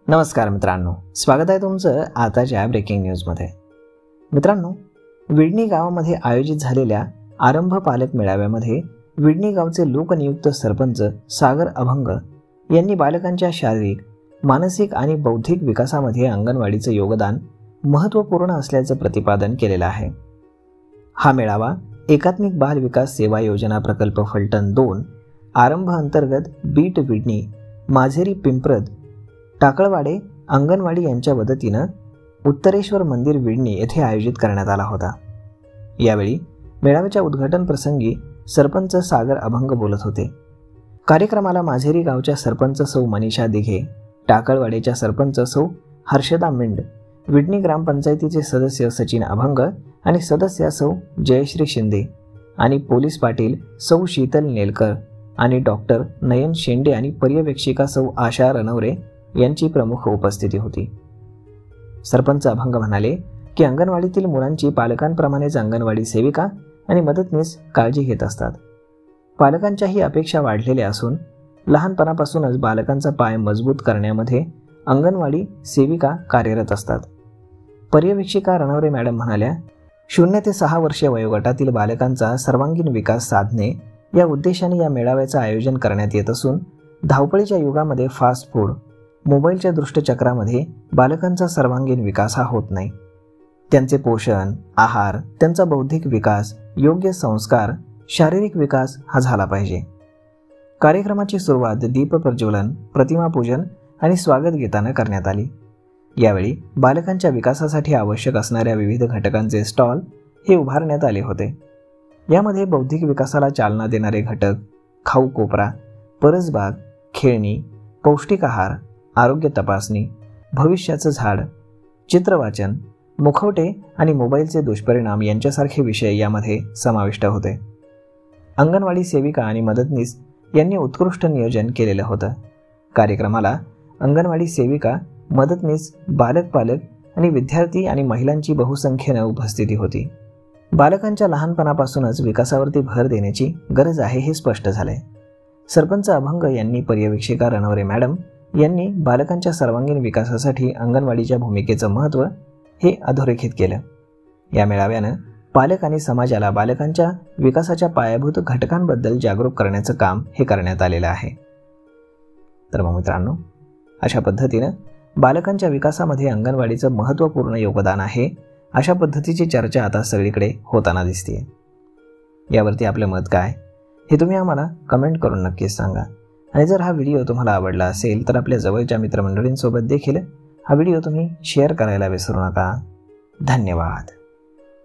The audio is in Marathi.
नमस्कार मित्रांनो, स्वागत आहे तुमचं आताच्या ब्रेकिंग न्यूजमध्ये। मित्रांनो, विडणी गावामध्ये आयोजित झालेल्या आरंभ पालक मेळाव्यामध्ये विडणी गावचे लोकनियुक्त सरपंच सागर अभंग यांनी बालकांच्या शारीरिक, मानसिक आणि बौद्धिक विकासामध्ये अंगणवाडीचं योगदान महत्त्वपूर्ण असल्याचं प्रतिपादन केलेलं आहे। हा मेळावा एकात्मिक बाल विकास सेवा योजना प्रकल्प फलटण 2 आरंभ अंतर्गत बीट विडणी, माझेरी पिंपरद, टाकळवाडे अंगणवाडी यांच्या वतीनं उत्तरेश्वर मंदिर विडणी येथे आयोजित करण्यात आला होता। यावेळी मेळाव्याच्या उद्घाटन प्रसंगी सरपंच सागर अभंग बोलत होते। कार्यक्रमाला माझेरी गावच्या सरपंच सौ मनीषा दिघे, टाकळवाडेच्या सरपंच सौ हर्षदा मिंड, विडणी ग्रामपंचायतीचे सदस्य सचिन अभंग आणि सदस्य सौ जयश्री शिंदे आणि पोलीस पाटील सौ शीतल नेलकर आणि डॉक्टर नयन शेंडे आणि पर्यवेक्षिका सौ आशा रणवरे यांची प्रमुख उपस्थिती होती। सरपंच अभंग म्हणाले की अंगणवाडीतील मुलांची पालकांप्रमाणेच अंगणवाडी सेविका आणि मदतनीस काळजी घेत असतात। पालकांच्याही अपेक्षा वाढलेल्या असून लहानपणापासूनच बालकांचा पाय मजबूत करण्यामध्ये अंगणवाडी सेविका कार्यरत असतात। पर्यवेक्षिका रणवरे मॅडम म्हणाल्या, 0 ते 6 वर्षे वयोगटातील बालकांचा सर्वांगीण विकास साधणे या उद्देशाने या मेळाव्याचं आयोजन करण्यात येत असून धावपळीच्या युगामध्ये फास्ट फूड, मोबाईलच्या दुष्टचक्रामध्ये बालकांचा सर्वांगीण विकास हा होत नाही। त्यांचे पोषण, आहार, त्यांचा बौद्धिक विकास, योग्य संस्कार, शारीरिक विकास हा झाला पाहिजे। कार्यक्रमाची सुरुवात दीप प्रज्वलन, प्रतिमा पूजन आणि स्वागत गीताने करण्यात आली। यावेळी बालकांच्या विकासासाठी आवश्यक असणाऱ्या विविध घटकांचे स्टॉल हे उभारण्यात आले होते। यामध्ये बौद्धिक विकासाला चालना देणारे घटक, खाऊ कोपरा, परसबाग, खेळणी, पौष्टिक आहार, आरोग्य तपासणी, भविष्याचं झाड, चित्रवाचन, मुखवटे आणि मोबाईलचे दुष्परिणाम यांच्यासारखे विषय यामध्ये समाविष्ट होते। अंगणवाडी सेविका आणि मदतनीस यांनी उत्कृष्ट नियोजन केलेलं होतं। कार्यक्रमाला अंगणवाडी सेविका, मदतनीस, पालक आणि विद्यार्थी आणि महिलांची बहुसंख्येने उपस्थिती होती। बालकांच्या लहानपणापासूनच विकासावरती भर देण्याची गरज आहे हे स्पष्ट झाले। सरपंच अभंग यांनी पर्यवेक्षिका रणवरे मॅडम यांनी बालकांच्या सर्वांगीण विकासासाठी अंगणवाडीच्या भूमिकेचं महत्त्व हे अधोरेखित केलं। या मेळाव्यानं पालक आणि समाजाला बालकांच्या विकासाच्या पायाभूत घटकांबद्दल जागरूक करण्याचं काम हे करण्यात आलेलं आहे। तर मग मित्रांनो, अशा पद्धतीनं बालकांच्या विकासामध्ये अंगणवाडीचं महत्त्वपूर्ण योगदान आहे अशा पद्धतीची चर्चा आता सगळीकडे होताना दिसते। यावरती आपलं मत काय हे तुम्ही आम्हाला कमेंट करून नक्कीच सांगा। आणि जर हा व्हिडिओ तुम्हाला आवडला असेल तर आपल्या जवळच्या मित्रमंडळींसोबत देखील हा व्हिडिओ तुम्ही शेअर करायला विसरू नका। धन्यवाद।